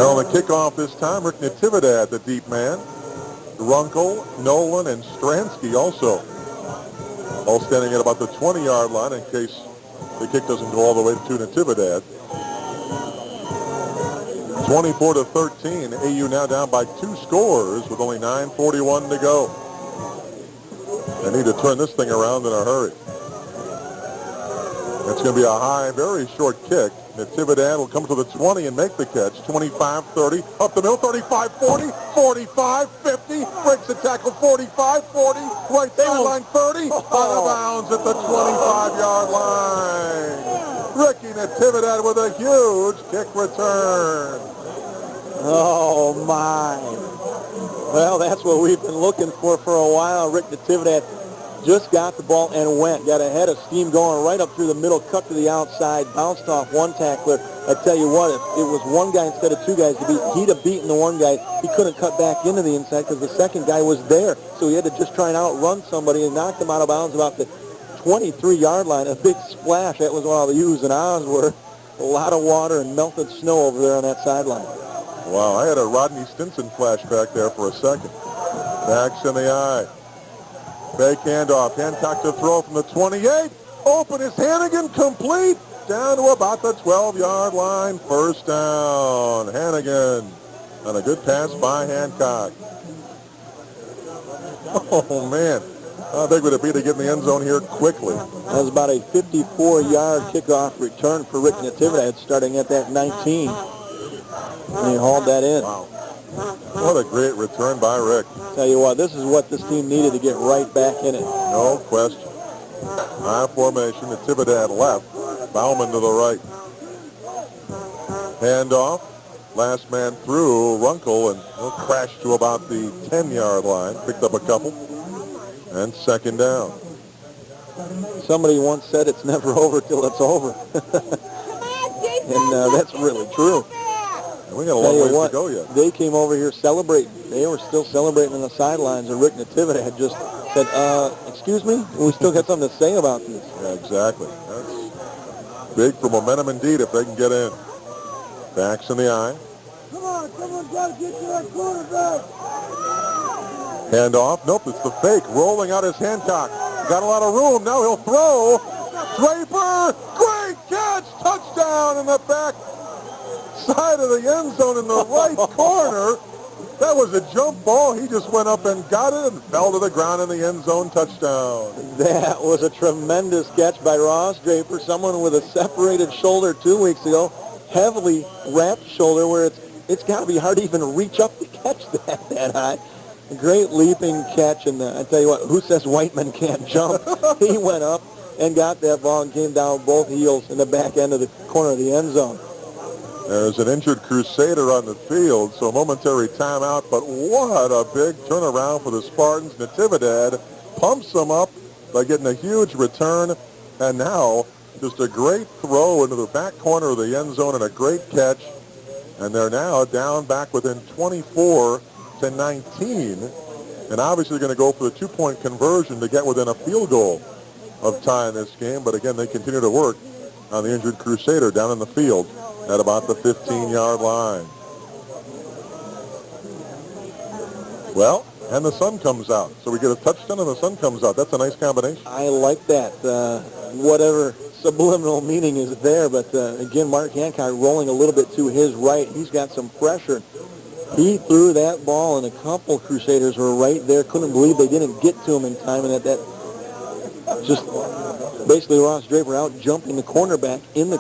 Well, on the kickoff this time, Rick Natividad, the deep man. Runkle, Nolan, and Stransky also. All standing at about the 20-yard line in case the kick doesn't go all the way to Natividad. 24-13. AU now down by 2 scores with only 9:41 to go. They need to turn this thing around in a hurry. It's going to be a high, very short kick. Natividad will come to the 20 and make the catch. 25-30, up the middle, 35-40, 45-50, breaks the tackle, 45-40, right sideline 30, out of bounds at the 25-yard line. Ricky Natividad with a huge kick return. Oh, my. Well, that's what we've been looking for a while. Rick Natividad just got the ball and went. Got ahead of steam going right up through the middle, cut to the outside, bounced off one tackler. I tell you what, if it was one guy instead of 2 guys to beat, he'd have beaten the one guy. He couldn't cut back into the inside because the second guy was there. So he had to just try and outrun somebody and knock them out of bounds about the 23-yard line. A big splash. That was while the U's and Ahs were. A lot of water and melted snow over there on that sideline. Wow, I had a Rodney Stinson flashback there for a second. Backs in the eye. Fake handoff. Hancock to throw from the 28. Open is Hannigan, complete. Down to about the 12-yard line. First down. Hannigan. And a good pass by Hancock. Oh, man. How big would it be to get in the end zone here quickly? That was about a 54-yard kickoff return for Rick Natividad, starting at that 19. And he hauled that in. Wow. What a great return by Rick. Tell you what, this is what this team needed to get right back in it. No question. High formation. Natividad left. Bauman to the right. Handoff. Last man through. Runkle, and he'll crash to about the 10-yard line. Picked up a couple. And second down. Somebody once said it's never over till it's over. And that's really true. And we got a long ways to go yet. They came over here celebrating. They were still celebrating on the sidelines, and Rick Natividad just said, excuse me? We still got something to say about this. Yeah, exactly. That's big for momentum indeed if they can get in. Backs in the eye. Come on, someone's got to get to that quarterback. Handoff. Nope, it's the fake. Rolling out his Hancock. Got a lot of room. Now he'll throw. Draper. Great catch. Touchdown in the back side of the end zone in the right corner. That was a jump ball. He just went up and got it and fell to the ground in the end zone. Touchdown. That was a tremendous catch by Ross Draper, someone with a separated shoulder 2 weeks ago, heavily wrapped shoulder where it's got to be hard to even reach up to catch that high. A great leaping catch, and I tell you what, who says Whiteman can't jump? He went up and got that ball and came down both heels in the back end of the corner of the end zone. There's an injured Crusader on the field, so momentary timeout, but what a big turnaround for the Spartans. Natividad pumps them up by getting a huge return, and now just a great throw into the back corner of the end zone and a great catch, and they're now down back within 24-19, and obviously going to go for the 2-point conversion to get within a field goal of tying this game, but again, they continue to work on the injured Crusader down in the field at about the 15-yard line. Well, and the sun comes out. So we get a touchdown and the sun comes out. That's a nice combination. I like that. Whatever subliminal meaning is there, but again, Mark Hancock rolling a little bit to his right. He's got some pressure. He threw that ball, and a couple Crusaders were right there. Couldn't believe they didn't get to him in time, and that just basically Ross Draper out jumping the cornerback in the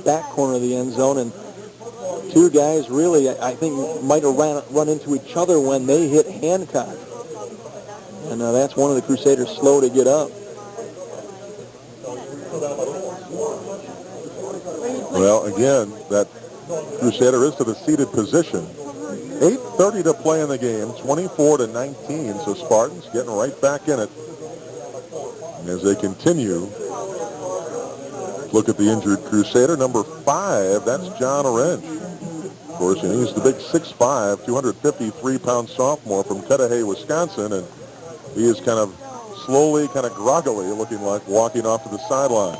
back corner of the end zone, and two guys really, I think, might have run into each other when they hit Hancock. And that's one of the Crusaders slow to get up. Well, again, that Crusader is to the seated position. 8:30 to play in the game, 24-19, so Spartans getting right back in it. And as they continue, look at the injured Crusader, number 5, that's John Orange. Of course, he's the big 6'5", 253-pound sophomore from Cudahy, Wisconsin, and he is kind of slowly, kind of groggily looking like walking off to the sideline.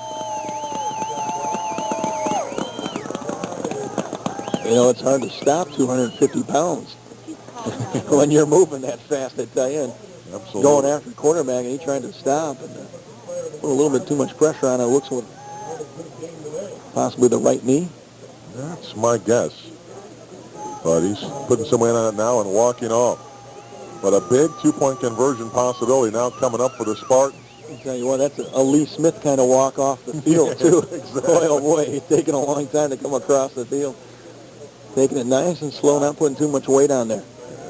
You know, it's hard to stop 250 pounds when you're moving that fast, I tell you. And Absolutely. going after the quarterback, and he tried to stop, and put a little bit too much pressure on it. Looks like possibly the right knee. That's my guess. But he's putting some weight on it now and walking off. But a big two-point conversion possibility now coming up for the Spartans. I tell you what, that's a Lee Smith kind of walk off the field, too. Exactly. Boy, oh boy, he's taking a long time to come across the field. Taking it nice and slow, not putting too much weight on there.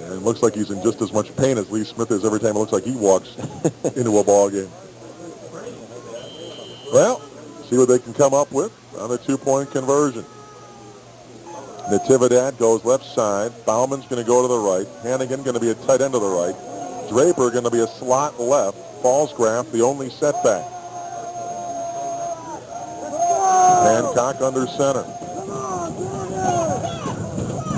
And it looks like he's in just as much pain as Lee Smith is every time it looks like he walks into a ball game. Well, see what they can come up with on the two-point conversion. Natividad goes left side. Bauman's going to go to the right. Hannigan going to be a tight end to the right. Draper going to be a slot left. Fallscraft the only setback. Hancock under center.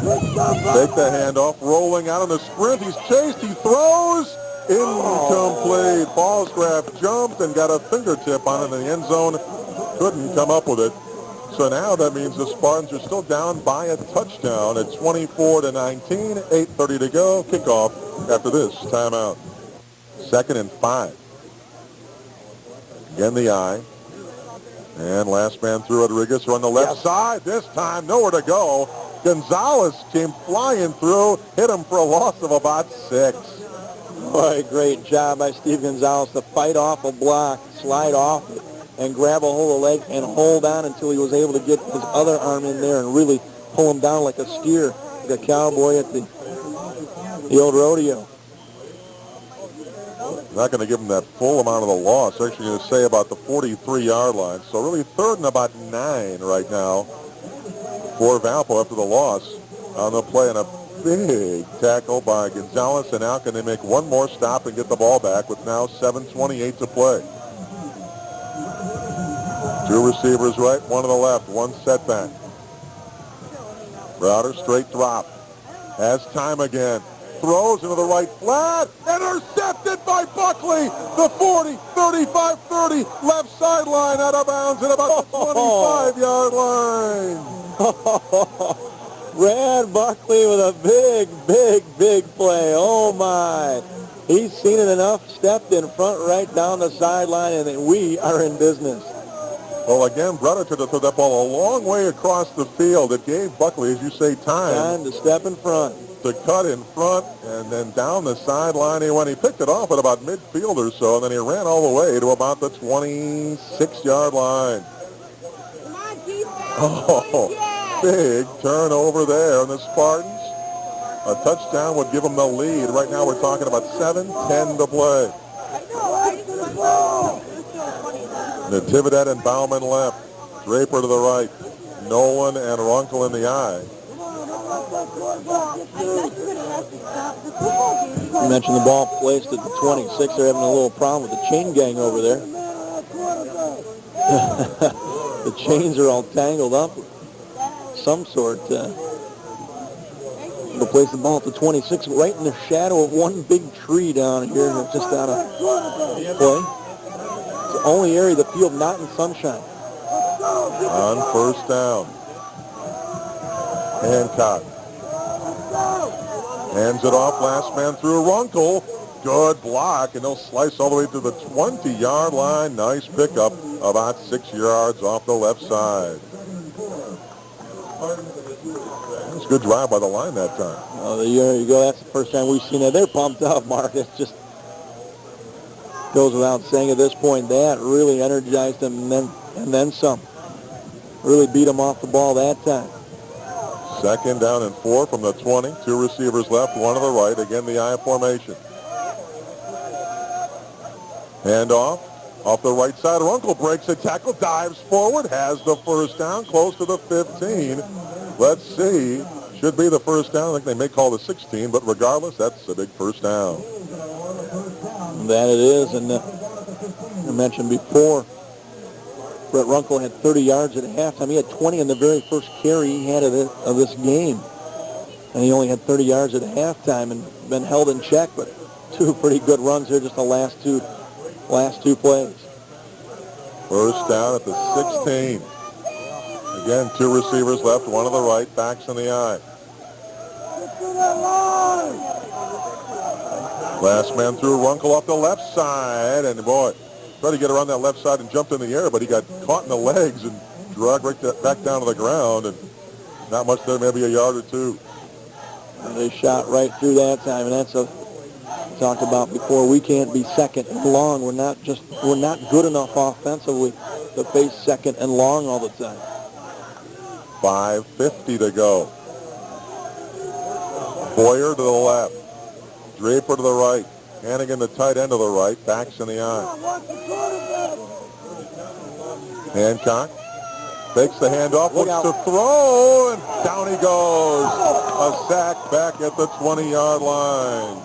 Take the handoff, rolling out on the sprint. He's chased, he throws. Incomplete. Fallscraft jumped and got a fingertip on it in the end zone. Couldn't come up with it. So now that means the Spartans are still down by a touchdown at 24-19, 8:30 to go. Kickoff after this timeout. 2nd and 5. Again the eye. And last man through. Rodriguez on the left side. This time nowhere to go. Gonzalez came flying through, hit him for a loss of about 6. Boy, great job by Steve Gonzalez to fight off a block, slide off it, and grab a hold of the leg and hold on until he was able to get his other arm in there and really pull him down like a steer, like a cowboy at the old rodeo. Not going to give him that full amount of the loss. Actually going to say about the 43-yard line. So really 3rd and about 9 right now for Valpo after the loss on the play, and a big tackle by Gonzalez. And now can they make one more stop and get the ball back with now 7:28 to play. 2 receivers right, 1 to the left, 1 setback. Browder straight drop. Has time again. Throws into the right flat. Intercepted by Buckley. The 40, 35, 30. Left sideline out of bounds at about the 25-yard line. Brad Buckley with a big play. Oh, my. He's seen it enough, stepped in front right down the sideline, and we are in business. Well, again, Brother took that ball a long way across the field. It gave Buckley, as you say, time to step in front. To cut in front, and then down the sideline he went. He picked it off at about midfield or so, and then he ran all the way to about the 26-yard line. Oh, big turnover there on the Spartans. A touchdown would give them the lead. Right now we're talking about 7:10 to play. Natividad and Bauman left. Draper to the right. Nolan and Runkle in the eye. You mentioned the ball placed at the 26. They're having a little problem with the chain gang over there. The chains are all tangled up. Some sort. They'll place the ball at the 26, right in the shadow of one big tree down here, just out of play. It's the only area of the field not in sunshine. On 1st down. Hancock. Hands it off, last man through. Runkle. Good block, and they'll slice all the way to the 20-yard line. Nice pickup, about 6 yards off the left side. It's a good drive by the line that time. Oh, there you go. That's the first time we've seen that. They're pumped up, Mark. It just goes without saying at this point. That really energized them, and then some. Really beat them off the ball that time. 2nd down and 4 from the 20. 2 receivers left, 1 to the right. Again, the I formation. Handoff. Off the right side, Runkle breaks a tackle, dives forward, has the 1st down, close to the 15. Let's see. Should be the 1st down. I think they may call the 16, but regardless, that's a big 1st down. That it is, and I mentioned before, Brett Runkle had 30 yards at halftime. He had 20 in the very first carry he had of this game. And he only had 30 yards at halftime and been held in check, but 2 pretty good runs here, just the last two plays. 1st down at the 16. Again, two receivers left, one to the right, backs in the eye. Get to that line. Last man through, Runkle off the left side, and boy, tried to get around that left side and jumped in the air, but he got caught in the legs and dragged back down to the ground, and not much there, maybe a yard or two. And they shot right through that time, and that's a talked about before. We can't be second and long. We're not good enough offensively to face second and long all the time. 5:50 to go. Boyer to the left. Draper to the right. Hannigan the tight end to the right. Backs in the eye. Watch the quarterback. Hancock takes the handoff, Look looks out. to throw, and down he goes. A sack back at the 20-yard line.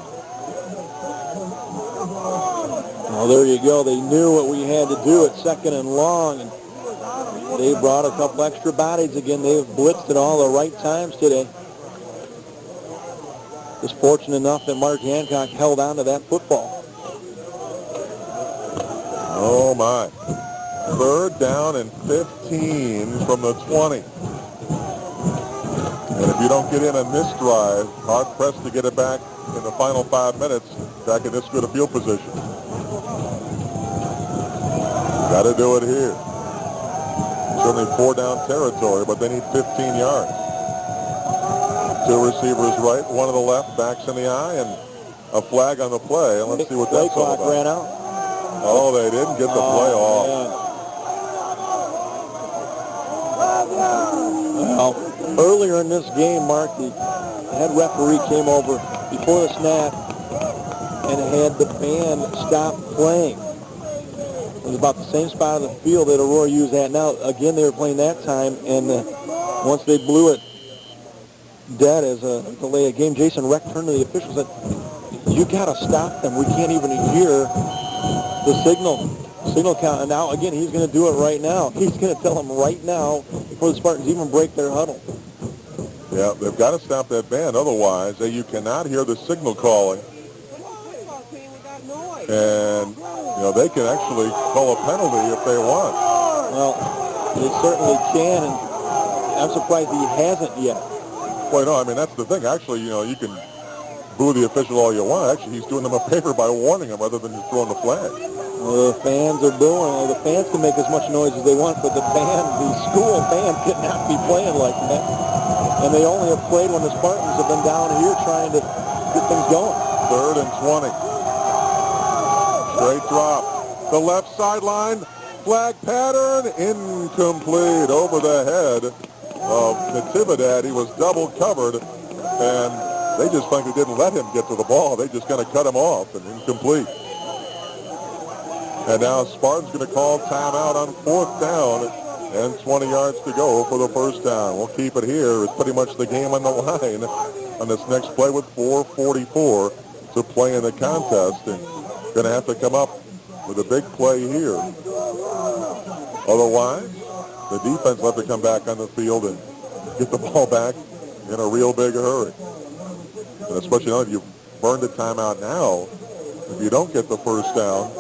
Well, there you go. They knew what we had to do at second and long, and they brought a couple extra bodies again. They've blitzed at all the right times today. Was fortunate enough that Mark Hancock held on to that football. Oh, my. 3rd down and 15 from the 20. And if you don't get in on this drive, hard-pressed to get it back in the final 5 minutes, back in this good a field position. Got to do it here. Certainly 4-down territory, but they need 15 yards. Two receivers right, one to the left, backs in the eye, and a flag on the play. And let's see what that's all Clock about. ran out. Oh, they didn't get the play off. Well, earlier in this game, Mark, the head referee came over before the snap and had the band stop playing. It was about the same spot of the field that Aurora U's at now. Again, they were playing that time, and once they blew it dead as a delay of game, Jason Reck turned to the officials and said, "You got to stop them. We can't even hear the signal count." And now, again, he's going to do it right now. He's going to tell them right now before the Spartans even break their huddle. Yeah, they've got to stop that band. Otherwise, you cannot hear the signal calling. And, they can actually call a penalty if they want. Well, they certainly can, and I'm surprised he hasn't yet. Well, no, I mean, that's the thing. Actually, you can boo the official all you want. Actually, he's doing them a favor by warning them rather than just throwing the flag. Well, the fans are booing. The fans can make as much noise as they want, but the school band cannot be playing like that. And they only have played when the Spartans have been down here trying to get things going. 3rd and 20. Straight drop. The left sideline. Flag pattern. Incomplete. Over the head of Natividad. He was double covered. And they just frankly didn't let him get to the ball. They just kind of cut him off and incomplete. And now Spartan's going to call timeout on 4th down and 20 yards to go for the first down. We'll keep it here. It's pretty much the game on the line on this next play with 4:44 to play in the contest. And going to have to come up with a big play here. Otherwise, the defense will have to come back on the field and get the ball back in a real big hurry. And especially now if you've burned the timeout now, if you don't get the first down,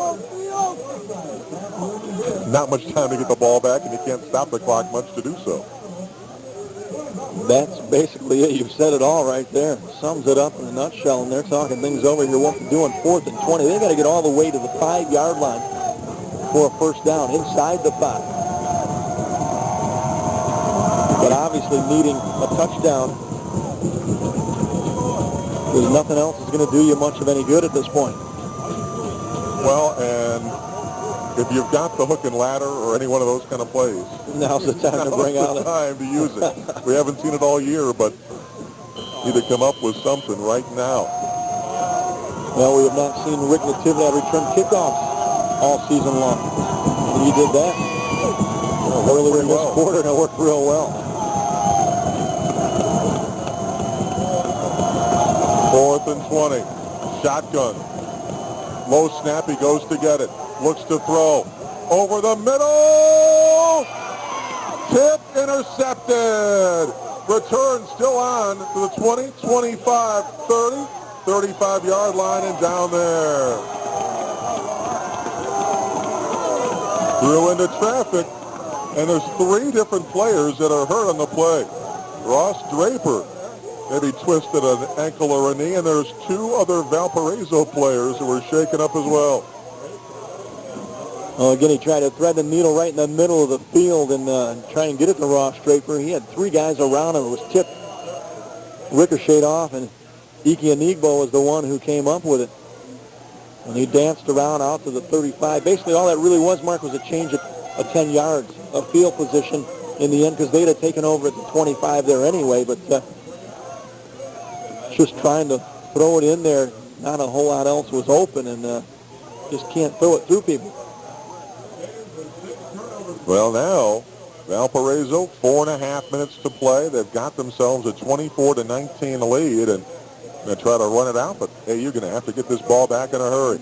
not much time to get the ball back, and you can't stop the clock much to do so. That's basically it. You've said it all right there. Sums it up in a nutshell, and they're talking things over here. What to do on 4th and 20. They got to get all the way to the 5-yard line for a first down inside the 5. But obviously needing a touchdown because nothing else is going to do you much of any good at this point. Well, and if you've got the hook and ladder or any one of those kind of plays, Now's the time to bring out the it. time to use it. We haven't seen it all year, but need to come up with something right now. Well, we have not seen Rick Natividad return kickoffs all season long. And he did that earlier in this quarter, and it worked real well. 4th and 20. Shotgun. Low snap. He goes to get it. Looks to throw. Over the middle. Tip intercepted. Return still on to the 20, 25, 30, 35-yard line and down there. Threw into traffic And there's 3 different players that are hurt on the play. Ross Draper maybe twisted an ankle or a knee, and there's 2 other Valparaiso players who were shaken up as well. Oh, again, he tried to thread the needle right in the middle of the field and try and get it to Ross Draper. He had 3 guys around him. It was tipped, ricocheted off, and Ike Anigbo was the one who came up with it. And he danced around out to the 35. Basically, all that really was, Mark, was a change of 10 yards of field position in the end, because they'd have taken over at the 25 there anyway, but just trying to throw it in there. Not a whole lot else was open, and just can't throw it through people. Well, now, Valparaiso, 4.5 minutes to play. They've got themselves a 24-19 lead, and going to try to run it out, but, hey, you're going to have to get this ball back in a hurry.